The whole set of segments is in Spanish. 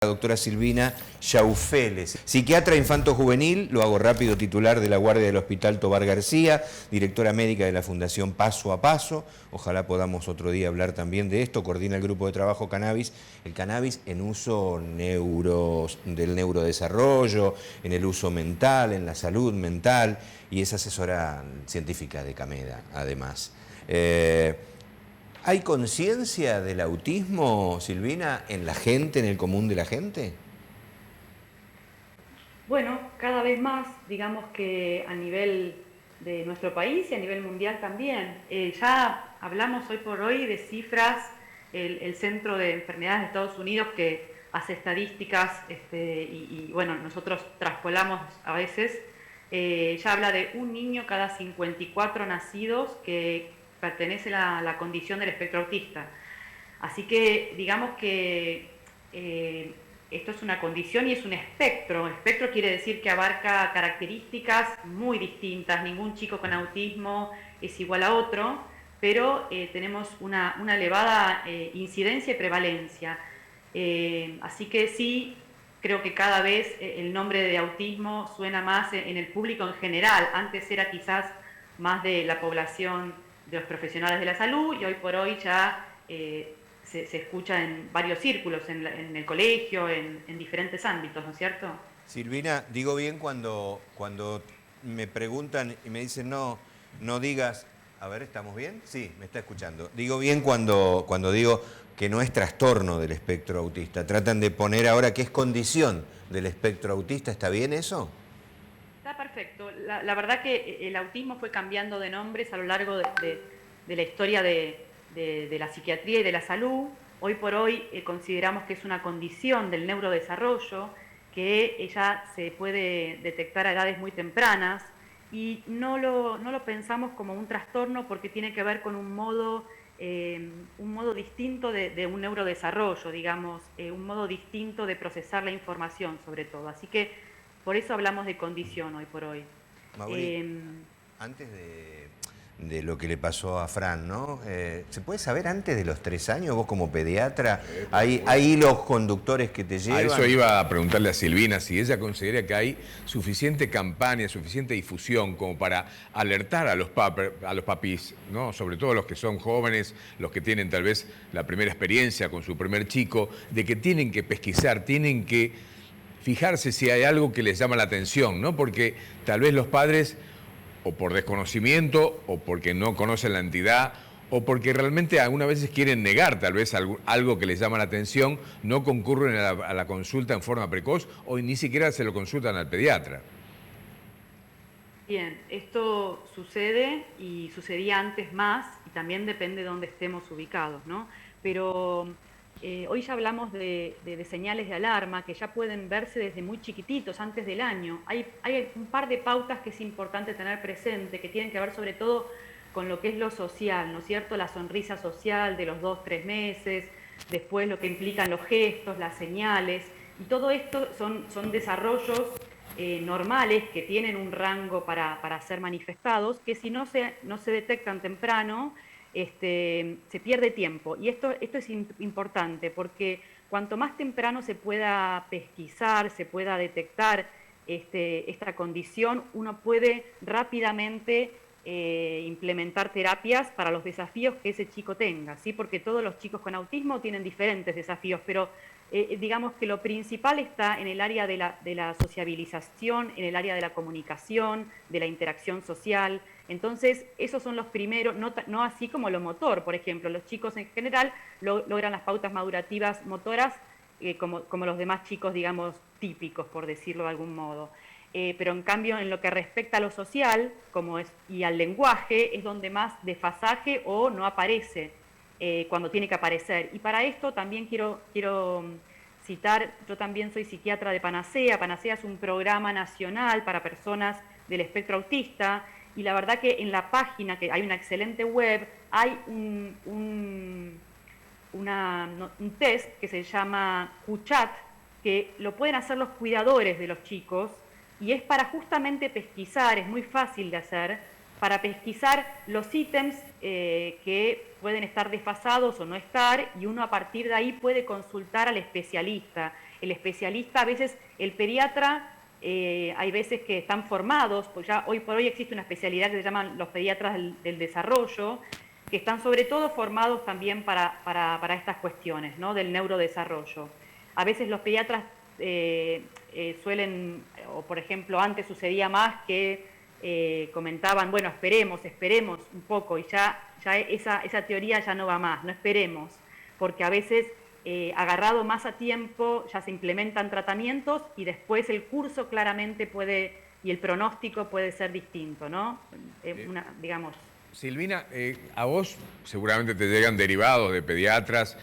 La doctora Silvina Yaufeles, psiquiatra infanto-juvenil, lo hago rápido, titular de la guardia del Hospital Tobar García, directora médica de la Fundación Paso a Paso. Ojalá podamos otro día hablar también de esto. Coordina el grupo de trabajo Cannabis, el cannabis en uso del neurodesarrollo, en el uso mental, en la salud mental, y es asesora científica de CAMEDA, además. ¿Hay conciencia del autismo, Silvina, en la gente, en el común de la gente? Bueno, cada vez más, digamos que a nivel de nuestro país y a nivel mundial también. Ya hablamos hoy por hoy de cifras, el Centro de Enfermedades de Estados Unidos que hace estadísticas bueno, nosotros traspolamos a veces, ya habla de un niño cada 54 nacidos que pertenece a la condición del espectro autista. Así que digamos que esto es una condición y es un espectro. Espectro quiere decir que abarca características muy distintas. Ningún chico con autismo es igual a otro, pero tenemos una elevada incidencia y prevalencia. Así que sí, creo que cada vez el nombre de autismo suena más en el público en general. Antes era quizás más de la población de los profesionales de la salud y hoy por hoy ya se escucha en varios círculos, en el colegio, en diferentes ámbitos, ¿no es cierto? Silvina, digo bien cuando me preguntan y me dicen no digas, a ver, ¿estamos bien? Sí, me está escuchando. Digo bien cuando digo que no es trastorno del espectro autista. Tratan de poner ahora que es condición del espectro autista. ¿Está bien eso? Está perfecto. La verdad que el autismo fue cambiando de nombres a lo largo de la historia de la psiquiatría y de la salud. Hoy por hoy consideramos que es una condición del neurodesarrollo que ya se puede detectar a edades muy tempranas y no lo pensamos como un trastorno porque tiene que ver con un modo distinto de un neurodesarrollo, digamos, un modo distinto de procesar la información sobre todo. Así que por eso hablamos de condición hoy por hoy. Mauri, antes de lo que le pasó a Fran, ¿no? ¿Se puede saber antes de los 3 años, vos como pediatra, hay hilos conductores que te A eso llevan? iba a preguntarle a Silvina si ella considera que hay suficiente campaña, suficiente difusión como para alertar a los papis, ¿no? Sobre todo los que son jóvenes, los que tienen tal vez la primera experiencia con su primer chico, de que tienen que pesquisar, tienen que fijarse si hay algo que les llama la atención, ¿no? Porque tal vez los padres, o por desconocimiento, o porque no conocen la entidad, o porque realmente algunas veces quieren negar tal vez algo que les llama la atención, no concurren a la consulta en forma precoz o ni siquiera se lo consultan al pediatra. Bien, esto sucede y sucedía antes más y también depende de dónde estemos ubicados, ¿no? Pero hoy ya hablamos de señales de alarma que ya pueden verse desde muy chiquititos, antes del año. Hay un par de pautas que es importante tener presente, que tienen que ver sobre todo con lo que es lo social, ¿no es cierto? La sonrisa social de los 2, 3 meses, después lo que implican los gestos, las señales, y todo esto son desarrollos normales que tienen un rango para ser manifestados, que si no se detectan temprano, se pierde tiempo. Y esto es importante porque cuanto más temprano se pueda pesquisar, se pueda detectar esta condición, uno puede rápidamente implementar terapias para los desafíos que ese chico tenga, ¿sí? Porque todos los chicos con autismo tienen diferentes desafíos, pero digamos que lo principal está en el área de la sociabilización, en el área de la comunicación, de la interacción social. Entonces, esos son los primeros, no así como lo motor, por ejemplo. Los chicos en general logran las pautas madurativas motoras como los demás chicos, digamos, típicos, por decirlo de algún modo. Pero en cambio, en lo que respecta a lo social y al lenguaje, es donde más desfasaje o no aparece cuando tiene que aparecer. Y para esto también quiero citar, yo también soy psiquiatra de Panacea. Panacea es un programa nacional para personas del espectro autista, y la verdad que en la página, que hay una excelente web, hay un test que se llama QChat, que lo pueden hacer los cuidadores de los chicos, y es para justamente pesquisar, es muy fácil de hacer, para pesquisar los ítems que pueden estar desfasados o no estar, y uno a partir de ahí puede consultar al especialista. el especialista, a veces el pediatra, hay veces que están formados, pues ya hoy por hoy existe una especialidad que se llaman los pediatras del desarrollo, que están sobre todo formados también para estas cuestiones, ¿no? Del neurodesarrollo. A veces los pediatras suelen, o por ejemplo antes sucedía más que comentaban, bueno, esperemos un poco, y ya esa teoría ya no va más, no esperemos, porque a veces agarrado más a tiempo ya se implementan tratamientos y después el curso claramente puede, y el pronóstico puede ser distinto, ¿no? Digamos. Silvina, a vos seguramente te llegan derivados de pediatras,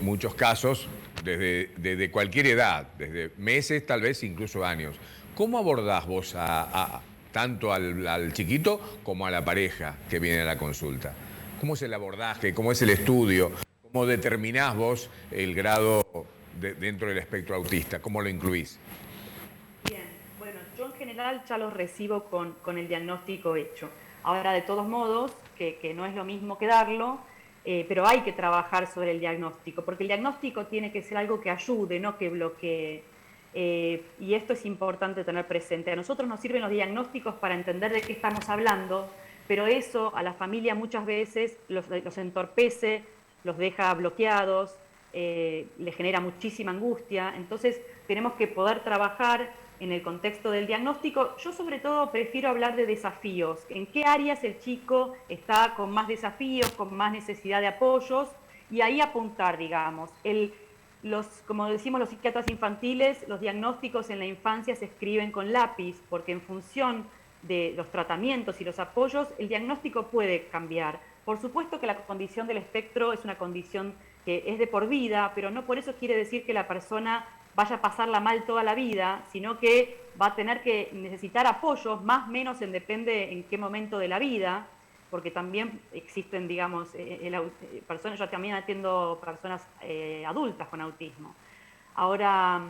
muchos casos, desde cualquier edad, desde meses, tal vez incluso años. ¿Cómo abordás vos tanto al chiquito como a la pareja que viene a la consulta? ¿Cómo es el abordaje? ¿Cómo es el estudio? ¿Cómo determinás vos el grado dentro del espectro autista? ¿Cómo lo incluís? Bien, bueno, yo en general ya los recibo con el diagnóstico hecho. Ahora, de todos modos, que no es lo mismo que darlo, pero hay que trabajar sobre el diagnóstico, porque el diagnóstico tiene que ser algo que ayude, no que bloquee. Y esto es importante tener presente. A nosotros nos sirven los diagnósticos para entender de qué estamos hablando, pero eso a la familia muchas veces los entorpece, los deja bloqueados, les genera muchísima angustia. Entonces tenemos que poder trabajar en el contexto del diagnóstico. Yo sobre todo prefiero hablar de desafíos. ¿En qué áreas el chico está con más desafíos, con más necesidad de apoyos? Y ahí apuntar, digamos. Como decimos los psiquiatras infantiles, los diagnósticos en la infancia se escriben con lápiz, porque en función de los tratamientos y los apoyos, el diagnóstico puede cambiar. Por supuesto que la condición del espectro es una condición que es de por vida, pero no por eso quiere decir que la persona vaya a pasarla mal toda la vida, sino que va a tener que necesitar apoyos, más o menos depende en qué momento de la vida, porque también existen, digamos, personas, yo también atiendo personas adultas con autismo. Ahora,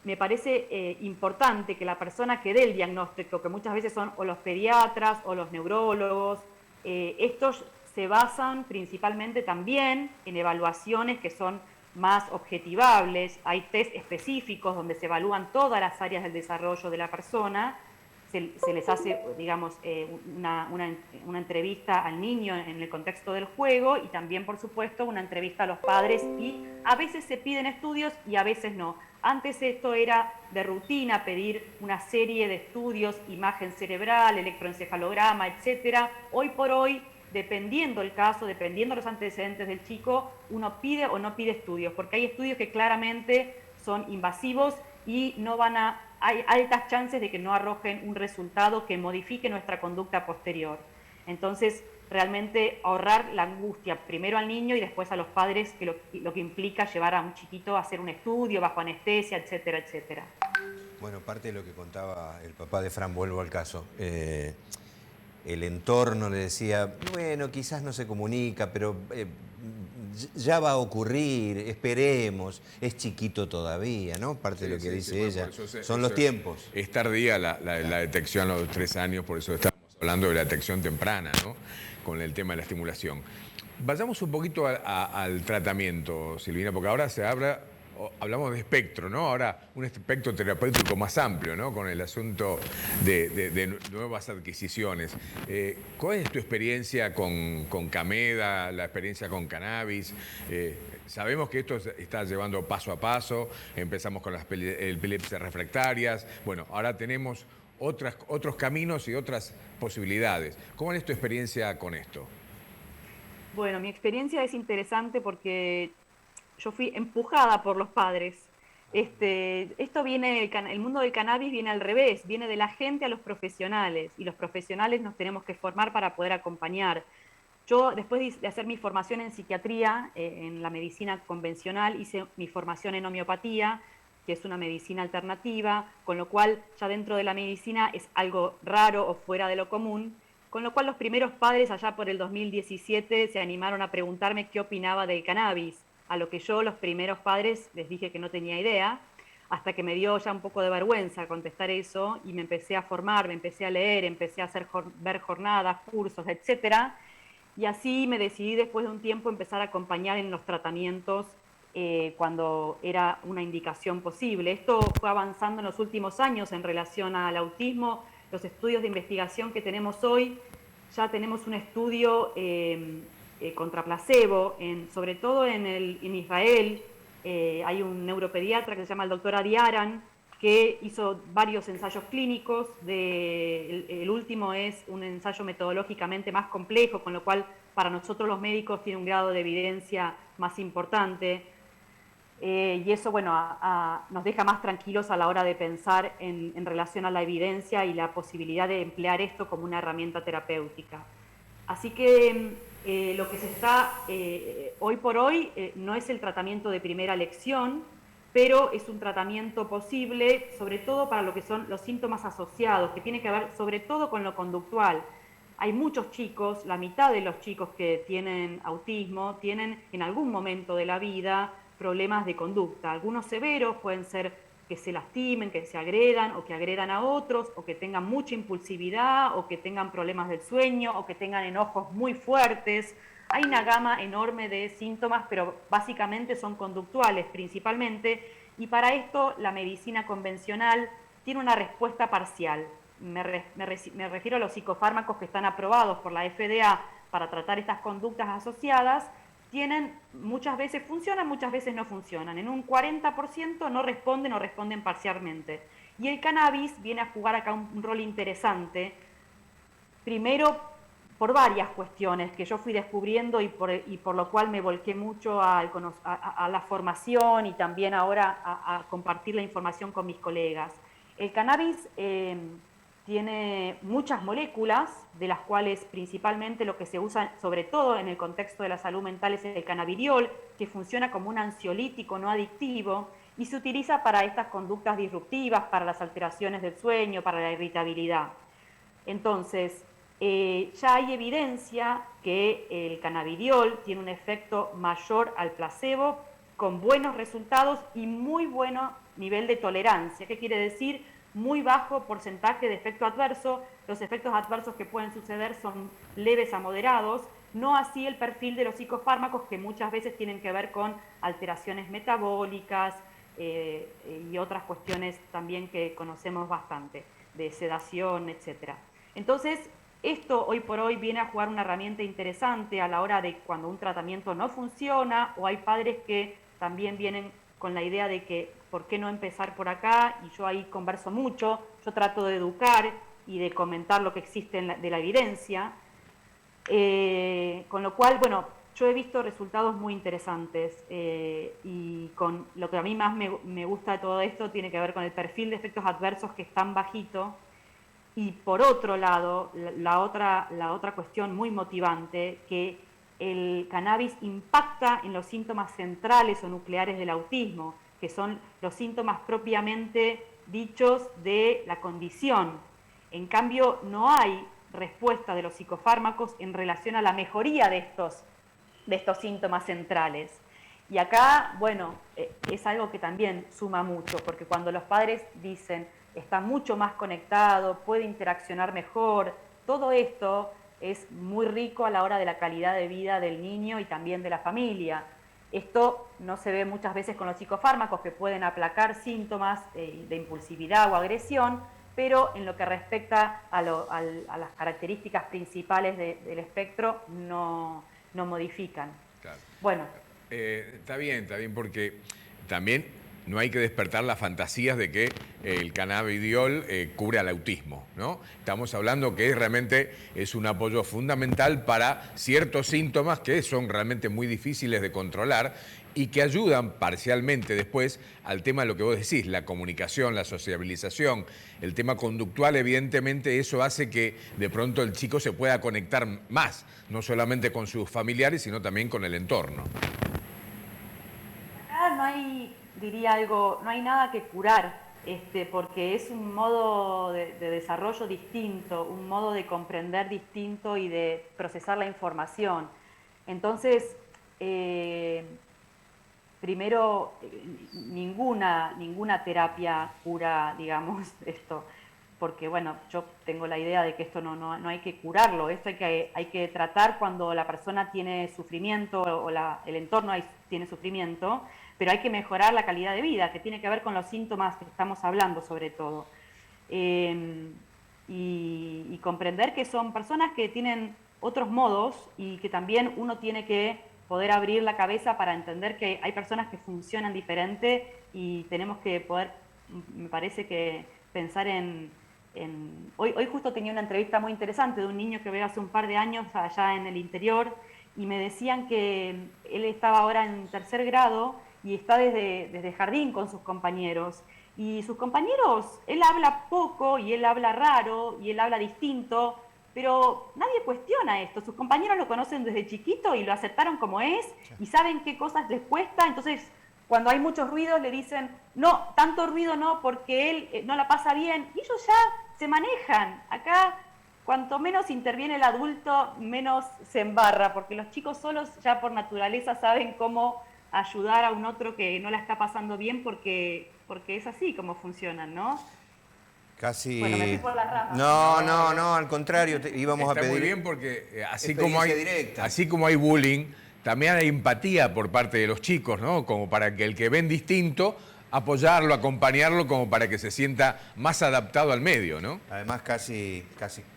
me parece importante que la persona que dé el diagnóstico, que muchas veces son o los pediatras o los neurólogos, estos se basan principalmente también en evaluaciones que son más objetivables. Hay test específicos donde se evalúan todas las áreas del desarrollo de la persona, se les hace, digamos, una entrevista al niño en el contexto del juego y también, por supuesto, una entrevista a los padres, y a veces se piden estudios y a veces no. Antes esto era de rutina, pedir una serie de estudios, imagen cerebral, electroencefalograma, etcétera. Hoy por hoy, dependiendo el caso, dependiendo los antecedentes del chico, uno pide o no pide estudios, porque hay estudios que claramente son invasivos y hay altas chances de que no arrojen un resultado que modifique nuestra conducta posterior. Entonces, realmente ahorrar la angustia primero al niño y después a los padres, que lo que implica llevar a un chiquito a hacer un estudio bajo anestesia, etcétera, etcétera. Bueno, parte de lo que contaba el papá de Fran, vuelvo al caso. El entorno le decía, bueno, quizás no se comunica, pero ya va a ocurrir, esperemos, es chiquito todavía, ¿no? Parte de lo que dice ella, son los tiempos. Es tardía la detección a los 3 años, por eso estamos hablando de la detección temprana, ¿no? Con el tema de la estimulación. Vayamos un poquito al tratamiento, Silvina, porque ahora hablamos de espectro, ¿no? Ahora un espectro terapéutico más amplio, ¿no? Con el asunto de nuevas adquisiciones. ¿Cuál es tu experiencia con Kameda, la experiencia con cannabis? Sabemos que esto está llevando paso a paso. Empezamos con las epilepsias refractarias. Bueno, ahora tenemos otros caminos y otras posibilidades. ¿Cómo es tu experiencia con esto? Bueno, mi experiencia es interesante porque yo fui empujada por los padres. Esto viene, el mundo del cannabis viene al revés, viene de la gente a los profesionales, y los profesionales nos tenemos que formar para poder acompañar. Yo, después de hacer mi formación en psiquiatría, en la medicina convencional, hice mi formación en homeopatía, que es una medicina alternativa, con lo cual ya dentro de la medicina es algo raro o fuera de lo común, con lo cual los primeros padres allá por el 2017 se animaron a preguntarme qué opinaba del cannabis, a lo que yo, los primeros padres, les dije que no tenía idea, hasta que me dio ya un poco de vergüenza contestar eso, y me empecé a formar, me empecé a leer, empecé a ver jornadas, cursos, etcétera, y así me decidí después de un tiempo empezar a acompañar en los tratamientos cuando era una indicación posible. Esto fue avanzando en los últimos años en relación al autismo. Los estudios de investigación que tenemos hoy, ya tenemos un estudio contra placebo, sobre todo en Israel. Hay un neuropediatra que se llama el doctor Adi Aran, que hizo varios ensayos clínicos. El último es un ensayo metodológicamente más complejo, con lo cual para nosotros los médicos tiene un grado de evidencia más importante. Y eso, bueno, nos deja más tranquilos a la hora de pensar en relación a la evidencia y la posibilidad de emplear esto como una herramienta terapéutica. Así que lo que se está hoy por hoy no es el tratamiento de primera elección, pero es un tratamiento posible, sobre todo para lo que son los síntomas asociados, que tiene que ver sobre todo con lo conductual. Hay muchos chicos, la mitad de los chicos que tienen autismo tienen en algún momento de la vida problemas de conducta. Algunos severos pueden ser que se lastimen, que se agredan o que agredan a otros, o que tengan mucha impulsividad, o que tengan problemas del sueño, o que tengan enojos muy fuertes. Hay una gama enorme de síntomas, pero básicamente son conductuales principalmente, y para esto la medicina convencional tiene una respuesta parcial. Me refiero a los psicofármacos que están aprobados por la FDA para tratar estas conductas asociadas. Muchas veces funcionan, muchas veces no funcionan. En un 40% no responden o responden parcialmente. Y el cannabis viene a jugar acá un rol interesante, primero por varias cuestiones que yo fui descubriendo y por lo cual me volqué mucho a la formación y también ahora a compartir la información con mis colegas. El cannabis tiene muchas moléculas, de las cuales principalmente lo que se usa, sobre todo en el contexto de la salud mental, es el cannabidiol, que funciona como un ansiolítico no adictivo y se utiliza para estas conductas disruptivas, para las alteraciones del sueño, para la irritabilidad. Entonces, ya hay evidencia que el cannabidiol tiene un efecto mayor al placebo, con buenos resultados y muy buen nivel de tolerancia. ¿Qué quiere decir? Muy bajo porcentaje de efecto adverso. Los efectos adversos que pueden suceder son leves a moderados, no así el perfil de los psicofármacos, que muchas veces tienen que ver con alteraciones metabólicas y otras cuestiones también que conocemos bastante, de sedación, etc. Entonces, esto hoy por hoy viene a jugar una herramienta interesante a la hora de cuando un tratamiento no funciona, o hay padres que también vienen con la idea de que ¿por qué no empezar por acá? Y yo ahí converso mucho, yo trato de educar y de comentar lo que existe de la evidencia, con lo cual, bueno, yo he visto resultados muy interesantes y con lo que a mí más me gusta de todo esto tiene que ver con el perfil de efectos adversos, que es tan bajito. Y por otro lado, la otra cuestión muy motivante, que el cannabis impacta en los síntomas centrales o nucleares del autismo, que son los síntomas propiamente dichos de la condición. En cambio, no hay respuesta de los psicofármacos en relación a la mejoría de estos síntomas centrales. Y acá, bueno, es algo que también suma mucho, porque cuando los padres dicen está mucho más conectado, puede interaccionar mejor, todo esto es muy rico a la hora de la calidad de vida del niño y también de la familia. Esto no se ve muchas veces con los psicofármacos, que pueden aplacar síntomas de impulsividad o agresión, pero en lo que respecta a las características principales del espectro no modifican. Claro. Bueno. Está bien, porque también no hay que despertar las fantasías de que el cannabidiol cura el autismo, ¿no? Estamos hablando que realmente es un apoyo fundamental para ciertos síntomas que son realmente muy difíciles de controlar y que ayudan parcialmente después al tema de lo que vos decís, la comunicación, la sociabilización, el tema conductual. Evidentemente eso hace que de pronto el chico se pueda conectar más, no solamente con sus familiares, sino también con el entorno. Acá no hay, diría algo, no hay nada que curar, porque es un modo de desarrollo distinto, un modo de comprender distinto y de procesar la información. Entonces, primero, ninguna terapia cura, digamos, esto, porque bueno, yo tengo la idea de que esto no hay que curarlo, esto hay que tratar cuando la persona tiene sufrimiento o el entorno tiene sufrimiento, pero hay que mejorar la calidad de vida, que tiene que ver con los síntomas que estamos hablando sobre todo. Y comprender que son personas que tienen otros modos y que también uno tiene que poder abrir la cabeza para entender que hay personas que funcionan diferente y tenemos que poder, me parece que pensar hoy justo tenía una entrevista muy interesante de un niño que veo hace un par de años allá en el interior y me decían que él estaba ahora en 3er grado y está desde jardín con sus compañeros. Y sus compañeros, él habla poco y él habla raro y él habla distinto, pero nadie cuestiona esto. Sus compañeros lo conocen desde chiquito y lo aceptaron como es y saben qué cosas les cuesta. Entonces, cuando hay muchos ruidos, le dicen, no, tanto ruido no, porque él no la pasa bien. Y ellos ya se manejan. Acá, cuanto menos interviene el adulto, menos se embarra, porque los chicos solos ya por naturaleza saben cómo ayudar a un otro que no la está pasando bien porque es así como funcionan, ¿no? Casi... Bueno, me fui por las ramas. No, al contrario, íbamos Está a pedir... muy bien porque así directa. como hay bullying, también hay empatía por parte de los chicos, ¿no? Como para que el que ven distinto, apoyarlo, acompañarlo, como para que se sienta más adaptado al medio, ¿no? Además, casi,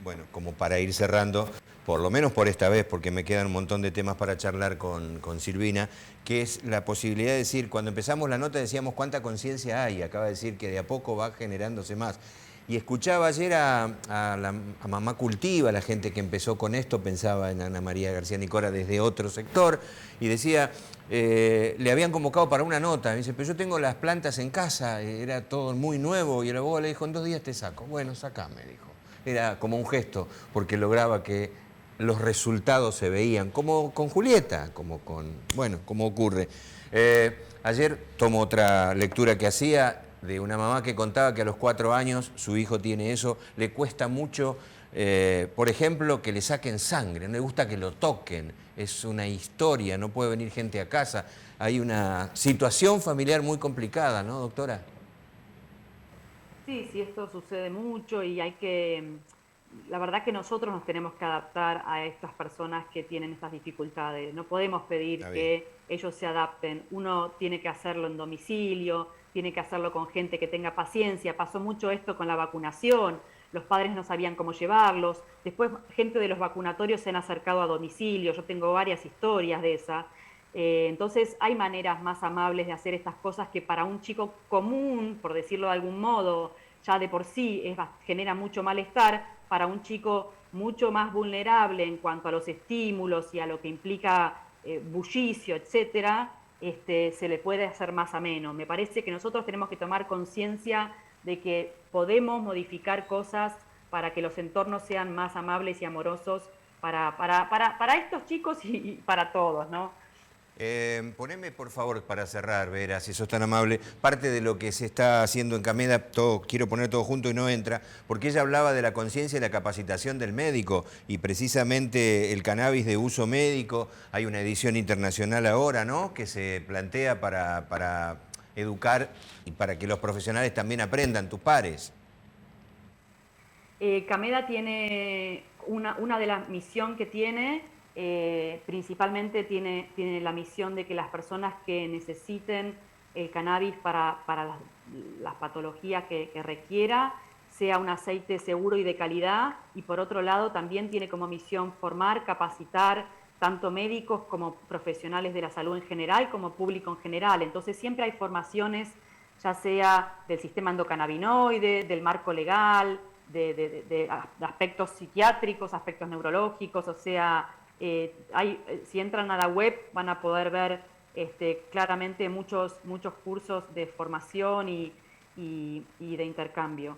bueno, como para ir cerrando, por lo menos por esta vez, porque me quedan un montón de temas para charlar con Silvina, que es la posibilidad de decir, cuando empezamos la nota decíamos cuánta conciencia hay, acaba de decir que de a poco va generándose más. Y escuchaba ayer a Mamá Cultiva, la gente que empezó con esto, pensaba en Ana María García Nicora desde otro sector, y decía, le habían convocado para una nota, y dice, pero yo tengo las plantas en casa, era todo muy nuevo, y el abogado le dijo, en 2 días te saco. Bueno, sacame, dijo. Era como un gesto, porque lograba que los resultados se veían, como con Julieta, como ocurre. Ayer tomo otra lectura que hacía, de una mamá que contaba que a los 4 años su hijo tiene eso, le cuesta mucho, por ejemplo, que le saquen sangre, no le gusta que lo toquen, es una historia, no puede venir gente a casa, hay una situación familiar muy complicada, ¿no, doctora? Sí, esto sucede mucho y la verdad que nosotros nos tenemos que adaptar a estas personas que tienen estas dificultades. No podemos pedir que ellos se adapten. Uno tiene que hacerlo en domicilio, tiene que hacerlo con gente que tenga paciencia. Pasó mucho esto con la vacunación. Los padres no sabían cómo llevarlos. Después, gente de los vacunatorios se han acercado a domicilio. Yo tengo varias historias de esas. Entonces, hay maneras más amables de hacer estas cosas que para un chico común, por decirlo de algún modo, ya de por sí genera mucho malestar. Para un chico mucho más vulnerable en cuanto a los estímulos y a lo que implica bullicio, etcétera, se le puede hacer más ameno. Me parece que nosotros tenemos que tomar conciencia de que podemos modificar cosas para que los entornos sean más amables y amorosos para estos chicos y para todos, ¿no? Poneme, por favor, para cerrar, Vera, si sos tan amable, parte de lo que se está haciendo en Cameda, quiero poner todo junto y no entra, porque ella hablaba de la conciencia y la capacitación del médico, y precisamente el cannabis de uso médico, hay una edición internacional ahora, ¿no?, que se plantea para educar y para que los profesionales también aprendan, tus pares. Cameda tiene una de las misiones que tiene, principalmente tiene la misión de que las personas que necesiten el cannabis para las patologías que requiera, sea un aceite seguro y de calidad, y por otro lado también tiene como misión formar, capacitar tanto médicos como profesionales de la salud en general, como público en general. Entonces siempre hay formaciones, ya sea del sistema endocannabinoide, del marco legal, de aspectos psiquiátricos, aspectos neurológicos, o sea, si entran a la web van a poder ver claramente muchos cursos de formación y de intercambio.